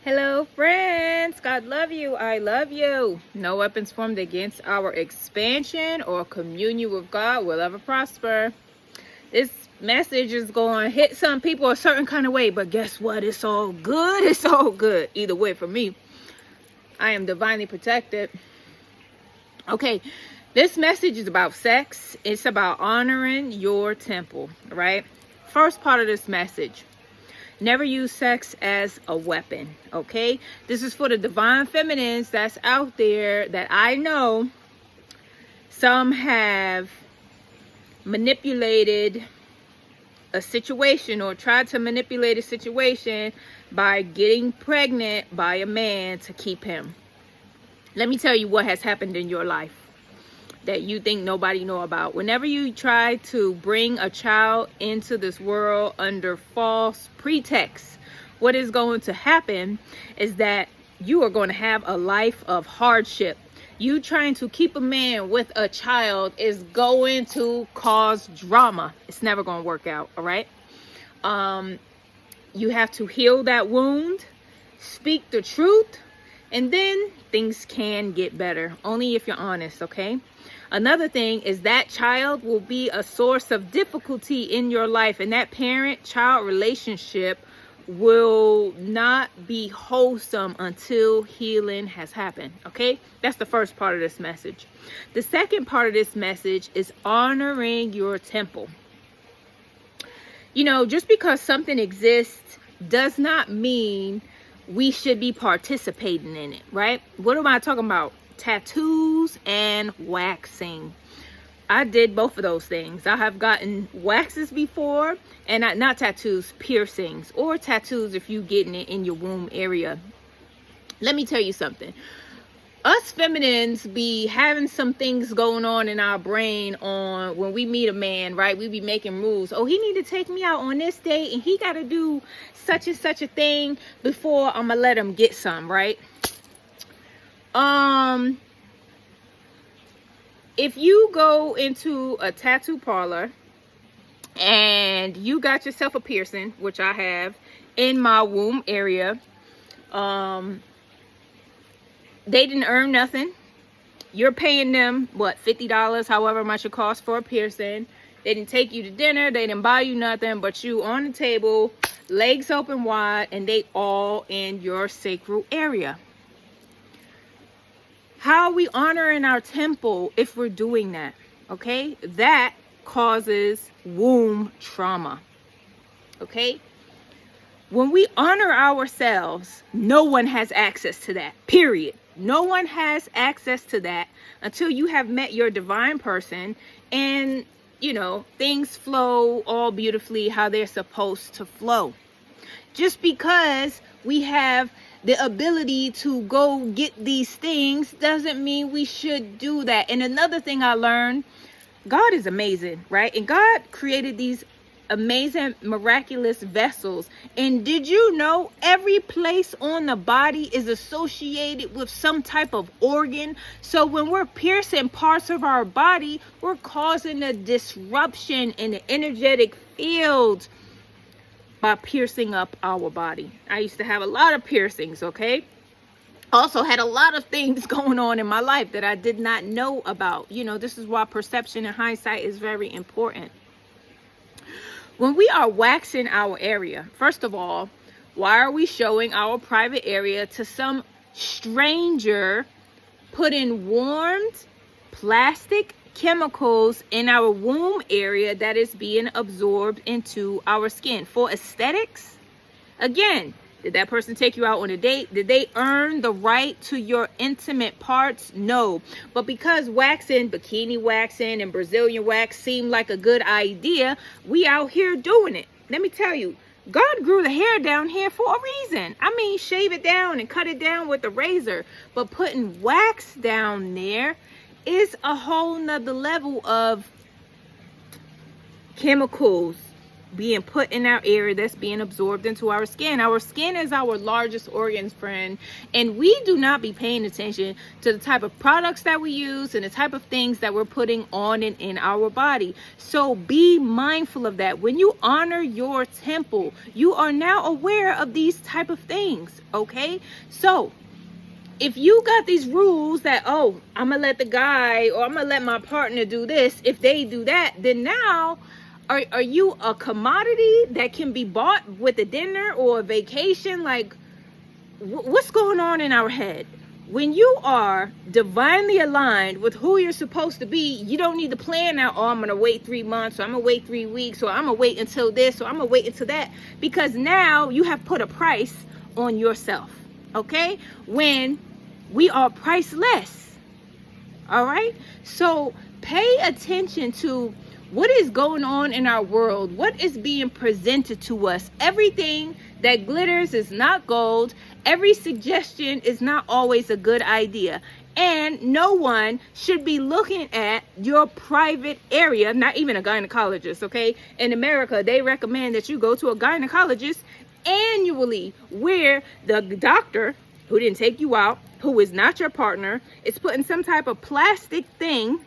Hello, friends. God love you. I love you. No weapons formed against our expansion or communion with God will ever prosper. This message is going to hit some people a certain kind of way, but guess what? It's all good. It's all good. Either way, for me, I am divinely protected. Okay, this message is about sex. It's about honoring your temple, right? First part of this message. Never use sex as a weapon, okay? This is for the divine feminines that's out there that I know. Some have manipulated a situation or tried to manipulate a situation by getting pregnant by a man to keep him. Let me tell you what has happened in your life that you think nobody know about. Whenever you try to bring a child into this world under false pretext, what is going to happen is that you are going to have a life of hardship. You trying to keep a man with a child is going to cause drama. It's never going to work out, all right? You have to heal that wound, speak the truth, and then things can get better. Only if you're honest, okay? Another thing is that child will be a source of difficulty in your life, and that parent-child relationship will not be wholesome until healing has happened, okay? That's the first part of this message. The second part of this message is honoring your temple. You know, just because something exists does not mean we should be participating in it, right? What am I talking about? Tattoos and waxing. I did both of those things. I have gotten waxes before, and not tattoos, piercings, or tattoos if you getting it in your womb area. Let me tell you something. Us feminines be having some things going on in our brain on when we meet a man, right? We be making rules. Oh, he need to take me out on this date, and he got to do such and such a thing before I'm gonna let him get some, right? If you go into a tattoo parlor and you got yourself a piercing, which I have in my womb area, they didn't earn nothing. You're paying them, what, $50, however much it costs for a piercing. They didn't take you to dinner. They didn't buy you nothing, but you on the table, legs open wide, and they all in your sacral area. How are we honoring our temple if we're doing that? Okay? That causes womb trauma. Okay? When we honor ourselves, no one has access to that. Period. No one has access to that until you have met your divine person and, you know, things flow all beautifully how they're supposed to flow. Just because we have the ability to go get these things doesn't mean we should do that. And another thing I learned, God is amazing, right? And God created these amazing, miraculous vessels. And did you know every place on the body is associated with some type of organ? So when we're piercing parts of our body, we're causing a disruption in the energetic field by piercing up our body. I used to have a lot of piercings, okay? Also had a lot of things going on in my life that I did not know about. You know, this is why perception and hindsight is very important. When we are waxing our area, first of all, why are we showing our private area to some stranger putting warmed plastic chemicals in our womb area that is being absorbed into our skin for aesthetics? Again, did that person take you out on a date? Did they earn the right to your intimate parts? No. But because waxing, bikini waxing and Brazilian wax seemed like a good idea, we out here doing it. Let me tell you, God grew the hair down here for a reason. I mean, shave it down and cut it down with a razor. But putting wax down there is a whole nother level of chemicals, being put in our area that's being absorbed into our skin. Our skin is our largest organ, friend, and we do not be paying attention to the type of products that we use and the type of things that we're putting on and in our body. So be mindful of that. When you honor your temple, you are now aware of these type of things, okay? So if you got these rules that, oh, I'm gonna let the guy or I'm gonna let my partner do this, if they do that, then now are you a commodity that can be bought with a dinner or a vacation? Like, what's going on in our head? When you are divinely aligned with who you're supposed to be, you don't need to plan out, oh, I'm gonna wait 3 months, or I'm gonna wait 3 weeks, or I'm gonna wait until this, or I'm gonna wait until that, because now you have put a price on yourself, okay? When we are priceless, all right? So pay attention to what is going on in our world, what is being presented to us. Everything that glitters is not gold. Every suggestion is not always a good idea. And no one should be looking at your private area, not even a gynecologist, okay? In America, they recommend that you go to a gynecologist annually, where the doctor who didn't take you out, who is not your partner, is putting some type of plastic thing.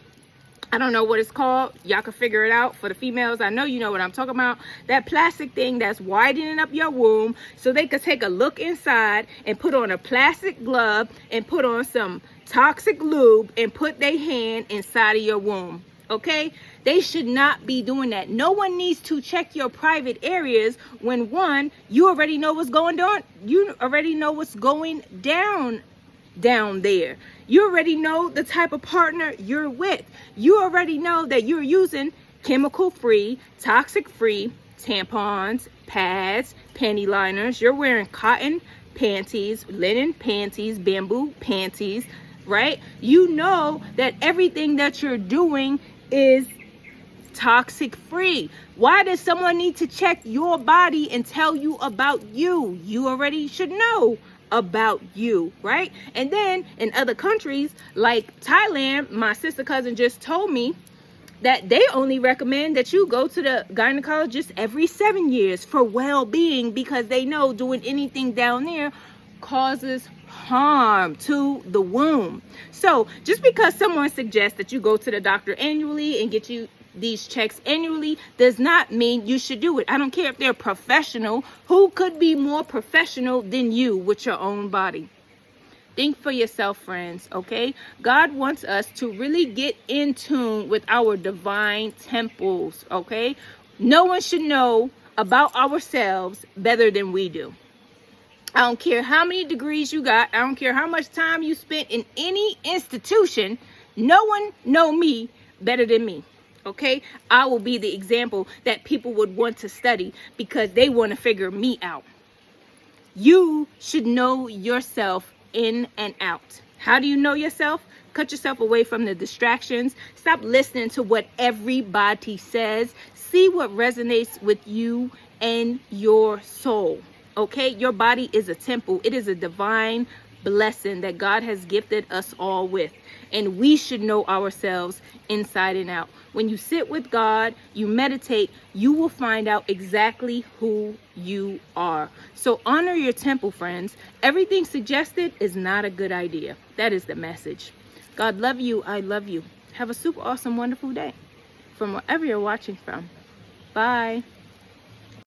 I don't know what it's called. Y'all can figure it out. For the females, I know you know what I'm talking about. That plastic thing that's widening up your womb so they could take a look inside and put on a plastic glove and put on some toxic lube and put their hand inside of your womb. Okay? They should not be doing that. No one needs to check your private areas when, one, you already know what's going on. You already know what's going down there. You already know the type of partner you're with. You already know that you're using chemical-free, toxic-free tampons, pads, panty liners. You're wearing cotton panties, linen panties, bamboo panties, right? You know that everything that you're doing is toxic free. Why does someone need to check your body and tell you about you? You already should know about you, right? And then in other countries like Thailand, my sister cousin just told me that they only recommend that you go to the gynecologist every 7 years for well-being, because they know doing anything down there causes harm to the womb. So just because someone suggests that you go to the doctor annually and get you these checks annually does not mean you should do it. I don't care if they're professional. Who could be more professional than you with your own body? Think for yourself, friends, okay? God wants us to really get in tune with our divine temples, okay? No one should know about ourselves better than we do. I don't care how many degrees you got. I don't care how much time you spent in any institution. No one know me better than me. Okay, I will be the example that people would want to study because they want to figure me out. You should know yourself in and out. How do you know yourself? Cut yourself away from the distractions. Stop listening to what everybody says. See what resonates with you and your soul. Okay, your body is a temple. It is a divine blessing that God has gifted us all with. And we should know ourselves inside and out. When you sit with God, you meditate, you will find out exactly who you are. So honor your temple, friends. Everything suggested is not a good idea. That is the message. God love you. I love you. Have a super awesome, wonderful day from wherever you're watching from. Bye.